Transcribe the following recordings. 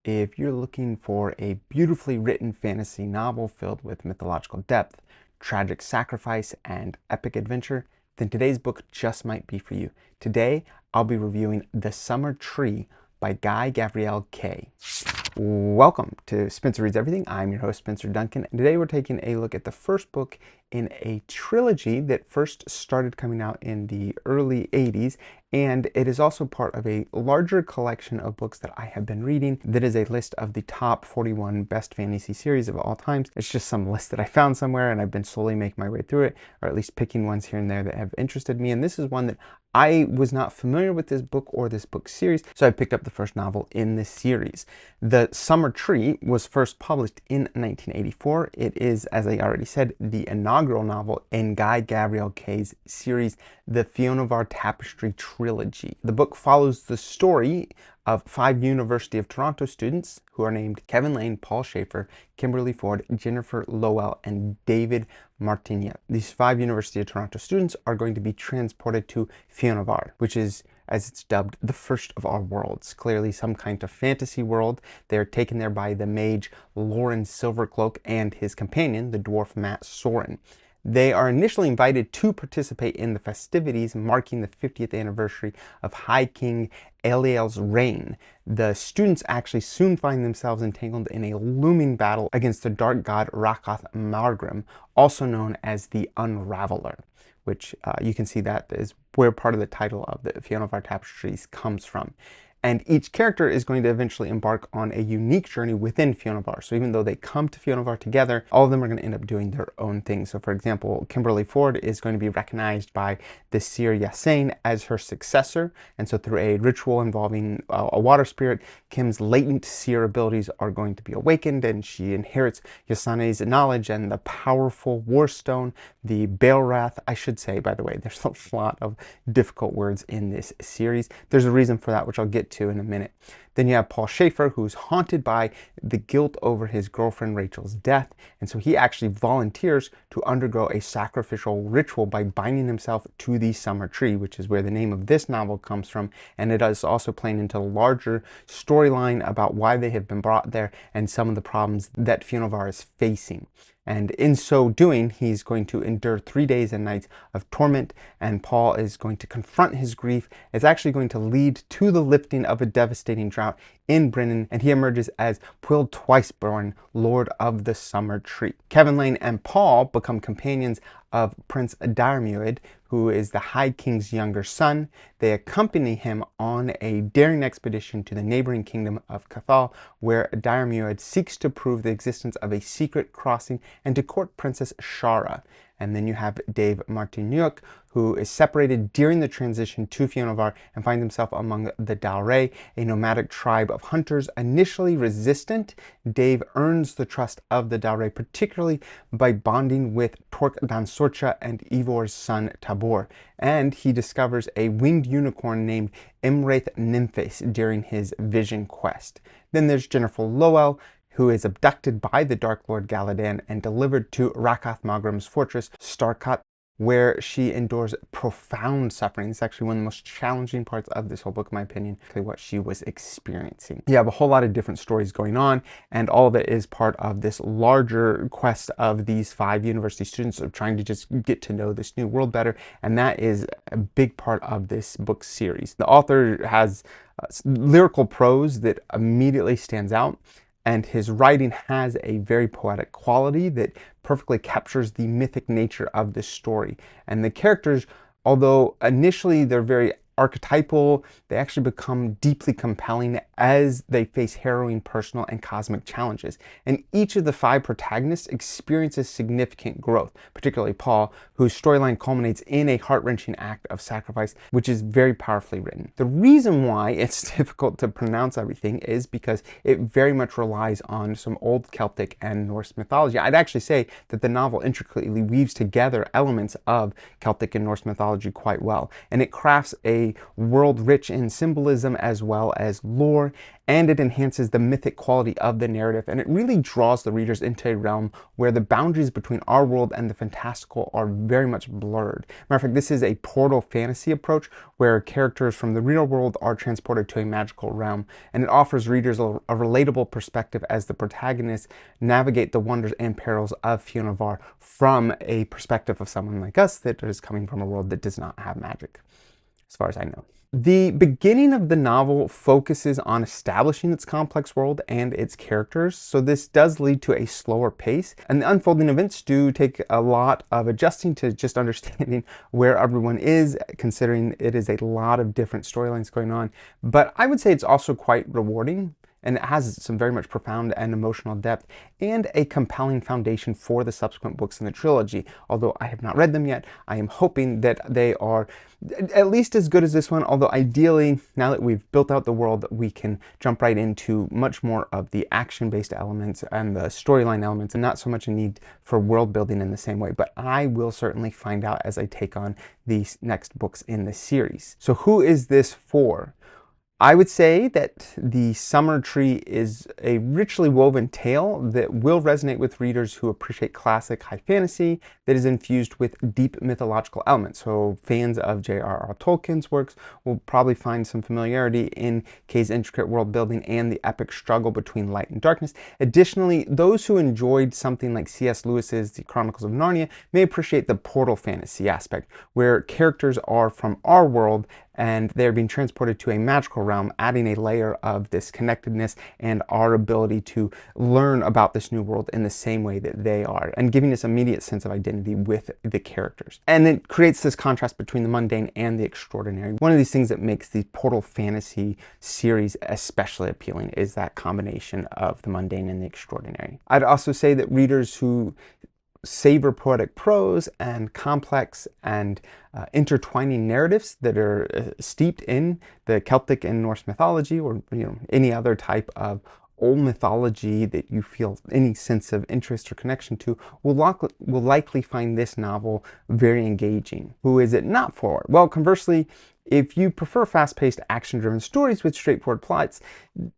If you're looking for a beautifully written fantasy novel filled with mythological depth, tragic sacrifice, and epic adventure, then today's book just might be for you. Today, I'll be reviewing The Summer Tree by Guy Gavriel Kay. Welcome to Spencer Reads Everything. I'm your host, Spencer Duncan, and today we're taking a look at the first book in a trilogy that first started coming out in the early 80s, and it is also part of a larger collection of books that I have been reading that is a list of the top 41 best fantasy series of all times. It's just some list that I found somewhere, and I've been slowly making my way through it, or at least picking ones here and there that have interested me, and this is one that I was not familiar with this book or this book series, so I picked up the first novel in this series. The Summer Tree was first published in 1984. It is, as I already said, the inaugural novel in Guy Gavriel Kay's series, the Fionavar Tapestry trilogy. The book follows the story of 5 University of Toronto students who are named Kevin Lane, Paul Schaefer, Kimberly Ford, Jennifer Lowell, and David Martinet. These 5 University of Toronto students are going to be transported to Fionavar, which is, as it's dubbed, the first of our worlds. Clearly some kind of fantasy world. They're taken there by the mage Lauren Silvercloak and his companion, the dwarf Matt Soren. They are initially invited to participate in the festivities marking the 50th anniversary of High King Eliel's reign. The students actually soon find themselves entangled in a looming battle against the dark god Rakath Margrim, also known as the Unraveler, which you can see that is where part of the title of the Fionavar Tapestries comes from. And each character is going to eventually embark on a unique journey within Fionavar. So even though they come to Fionavar together, all of them are going to end up doing their own thing. So for example, Kimberly Ford is going to be recognized by the seer Yasain as her successor. And so through a ritual involving a water spirit, Kim's latent seer abilities are going to be awakened, and she inherits Yasain's knowledge and the powerful War Stone, the Baelrath, I should say, by the way. There's a lot of difficult words in this series. There's a reason for that, which I'll get to in a minute. Then you have Paul Schaefer, who's haunted by the guilt over his girlfriend Rachel's death, and so he actually volunteers to undergo a sacrificial ritual by binding himself to the Summer Tree, which is where the name of this novel comes from, and it is also playing into a larger storyline about why they have been brought there and some of the problems that Fionavar is facing. And in so doing, he's going to endure 3 days and nights of torment, and Paul is going to confront his grief. It's actually going to lead to the lifting of a devastating drought in Brennan, and he emerges as Pwyll Twiceborn, Lord of the Summer Tree. Kevin Lane and Paul become companions of Prince Diarmuid, who is the High King's younger son. They accompany him on a daring expedition to the neighboring kingdom of Cathal, where Diarmuid seeks to prove the existence of a secret crossing and to court Princess Shara. And then you have Dave Martinuc, who is separated during the transition to Fionavar and finds himself among the Dalray, a nomadic tribe of hunters initially resistant. Dave earns the trust of the Dalray, particularly by bonding with Tork Dansorcha and Ivor's son Tabor. And he discovers a winged unicorn named Imwraith Nymphes during his vision quest. Then there's Jennifer Lowell, who is abducted by the Dark Lord Galadan and delivered to Rakath Margrim's fortress, Starkot, where she endures profound suffering. It's actually one of the most challenging parts of this whole book, in my opinion, what she was experiencing. You have a whole lot of different stories going on, and all of it is part of this larger quest of these 5 university students of trying to just get to know this new world better, and that is a big part of this book series. The author has lyrical prose that immediately stands out, and his writing has a very poetic quality that perfectly captures the mythic nature of this story. And the characters, although initially they're very archetypal, they actually become deeply compelling as they face harrowing personal and cosmic challenges. And each of the 5 protagonists experiences significant growth, particularly Paul, whose storyline culminates in a heart-wrenching act of sacrifice, which is very powerfully written. The reason why it's difficult to pronounce everything is because it very much relies on some old Celtic and Norse mythology. I'd actually say that the novel intricately weaves together elements of Celtic and Norse mythology quite well, and it crafts a a world rich in symbolism as well as lore, and it enhances the mythic quality of the narrative, and it really draws the readers into a realm where the boundaries between our world and the fantastical are very much blurred. Matter of fact, this is a portal fantasy approach where characters from the real world are transported to a magical realm, and it offers readers a relatable perspective as the protagonists navigate the wonders and perils of Fionavar from a perspective of someone like us that is coming from a world that does not have magic, as far as I know. The beginning of the novel focuses on establishing its complex world and its characters, so this does lead to a slower pace, and the unfolding events do take a lot of adjusting to just understanding where everyone is, considering it is a lot of different storylines going on. But I would say it's also quite rewarding, and it has some very much profound and emotional depth and a compelling foundation for the subsequent books in the trilogy. Although I have not read them yet, I am hoping that they are at least as good as this one, although ideally, now that we've built out the world, we can jump right into much more of the action-based elements and the storyline elements, and not so much a need for world building in the same way. But I will certainly find out as I take on these next books in the series. So who is this for? I would say that The Summer Tree is a richly woven tale that will resonate with readers who appreciate classic high fantasy that is infused with deep mythological elements. So fans of J.R.R. Tolkien's works will probably find some familiarity in Kay's intricate world building and the epic struggle between light and darkness. Additionally, those who enjoyed something like C.S. Lewis's The Chronicles of Narnia may appreciate the portal fantasy aspect, where characters are from our world and they're being transported to a magical realm, adding a layer of this connectedness and our ability to learn about this new world in the same way that they are, and giving us immediate sense of identity with the characters. And it creates this contrast between the mundane and the extraordinary. One of these things that makes the portal fantasy series especially appealing is that combination of the mundane and the extraordinary. I'd also say that readers who savor poetic prose and complex and intertwining narratives that are steeped in the Celtic and Norse mythology, or any other type of old mythology that you feel any sense of interest or connection to, will likely find this novel very engaging. Who is it not for? Well, conversely, if you prefer fast-paced, action-driven stories with straightforward plots,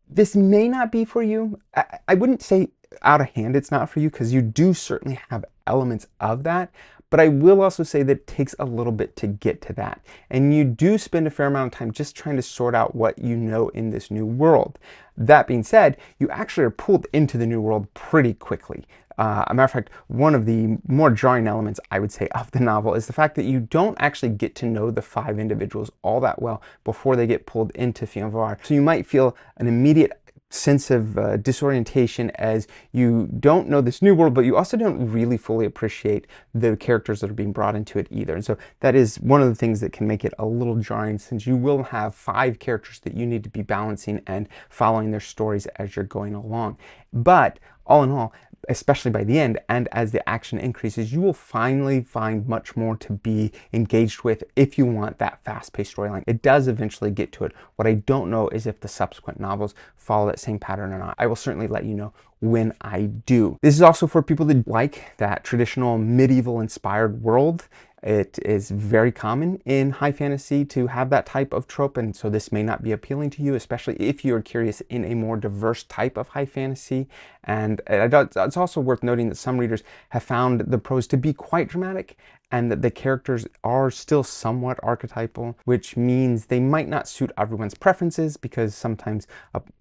this may not be for you. I wouldn't say out of hand it's not for you, because you do certainly have elements of that, but I will also say that it takes a little bit to get to that, and you do spend a fair amount of time just trying to sort out what you know in this new world. That being said, you actually are pulled into the new world pretty quickly. A matter of fact, one of the more jarring elements, I would say, of the novel is the fact that you don't actually get to know the 5 individuals all that well before they get pulled into Fionavar. So you might feel an immediate sense of disorientation as you don't know this new world, but you also don't really fully appreciate the characters that are being brought into it either. And so that is one of the things that can make it a little jarring, since you will have 5 characters that you need to be balancing and following their stories as you're going along. But all in all, especially by the end and as the action increases, you will finally find much more to be engaged with if you want that fast-paced storyline. It does eventually get to it. What I don't know is if the subsequent novels follow that same pattern or not. I will certainly let you know when I do. This is also for people that like that traditional medieval-inspired world. It is very common in high fantasy to have that type of trope, and so this may not be appealing to you, especially if you're curious in a more diverse type of high fantasy. And it's also worth noting that some readers have found the prose to be quite dramatic, and that the characters are still somewhat archetypal, which means they might not suit everyone's preferences, because sometimes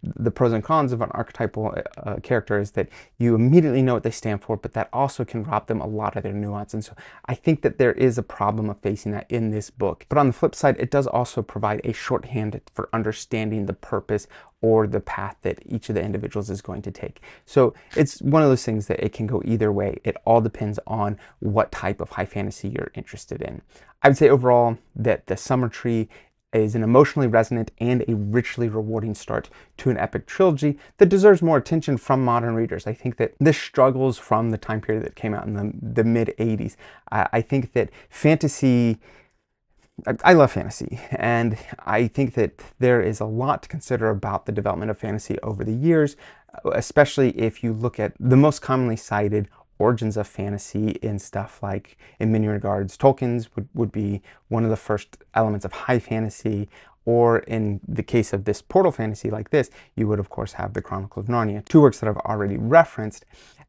the pros and cons of an archetypal character is that you immediately know what they stand for, but that also can rob them a lot of their nuance. And so I think that there is a problem of facing that in this book. But on the flip side, it does also provide a shorthand for understanding the purpose or the path that each of the individuals is going to take. So it's one of those things that it can go either way. It all depends on what type of high fantasy you're interested in. I would say overall that The Summer Tree is an emotionally resonant and a richly rewarding start to an epic trilogy that deserves more attention from modern readers. I think that this struggles from the time period that came out in the mid-80s. I think that fantasy, I love fantasy, and I think that there is a lot to consider about the development of fantasy over the years, especially if you look at the most commonly cited origins of fantasy in stuff like, in many regards, Tolkien's would be one of the first elements of high fantasy, or in the case of this portal fantasy like this, you would of course have the Chronicle of Narnia, two works that I've already referenced.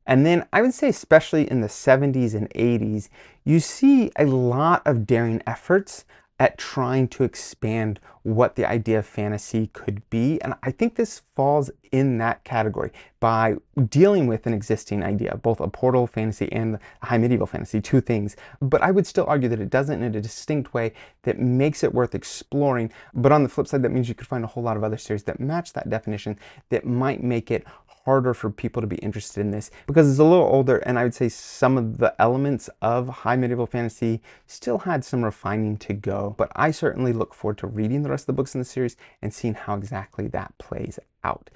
And then I would say, especially in the 70s and 80s, you see a lot of daring efforts at trying to expand what the idea of fantasy could be. And I think this falls in that category by dealing with an existing idea, both a portal fantasy and a high medieval fantasy, two things. But I would still argue that it does it in a distinct way that makes it worth exploring. But on the flip side, that means you could find a whole lot of other series that match that definition that might make it harder for people to be interested in this because it's a little older, and I would say some of the elements of high medieval fantasy still had some refining to go. But I certainly look forward to reading the rest of the books in the series and seeing how exactly that plays out.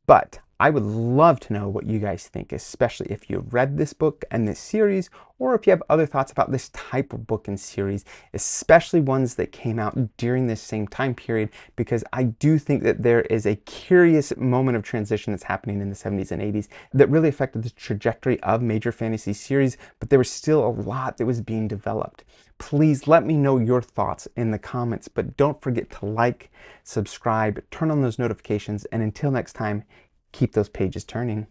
But I would love to know what you guys think, especially if you've read this book and this series, or if you have other thoughts about this type of book and series, especially ones that came out during this same time period, because I do think that there is a curious moment of transition that's happening in the 70s and 80s that really affected the trajectory of major fantasy series, but there was still a lot that was being developed. Please let me know your thoughts in the comments, but don't forget to like, subscribe, turn on those notifications, and until next time, keep those pages turning.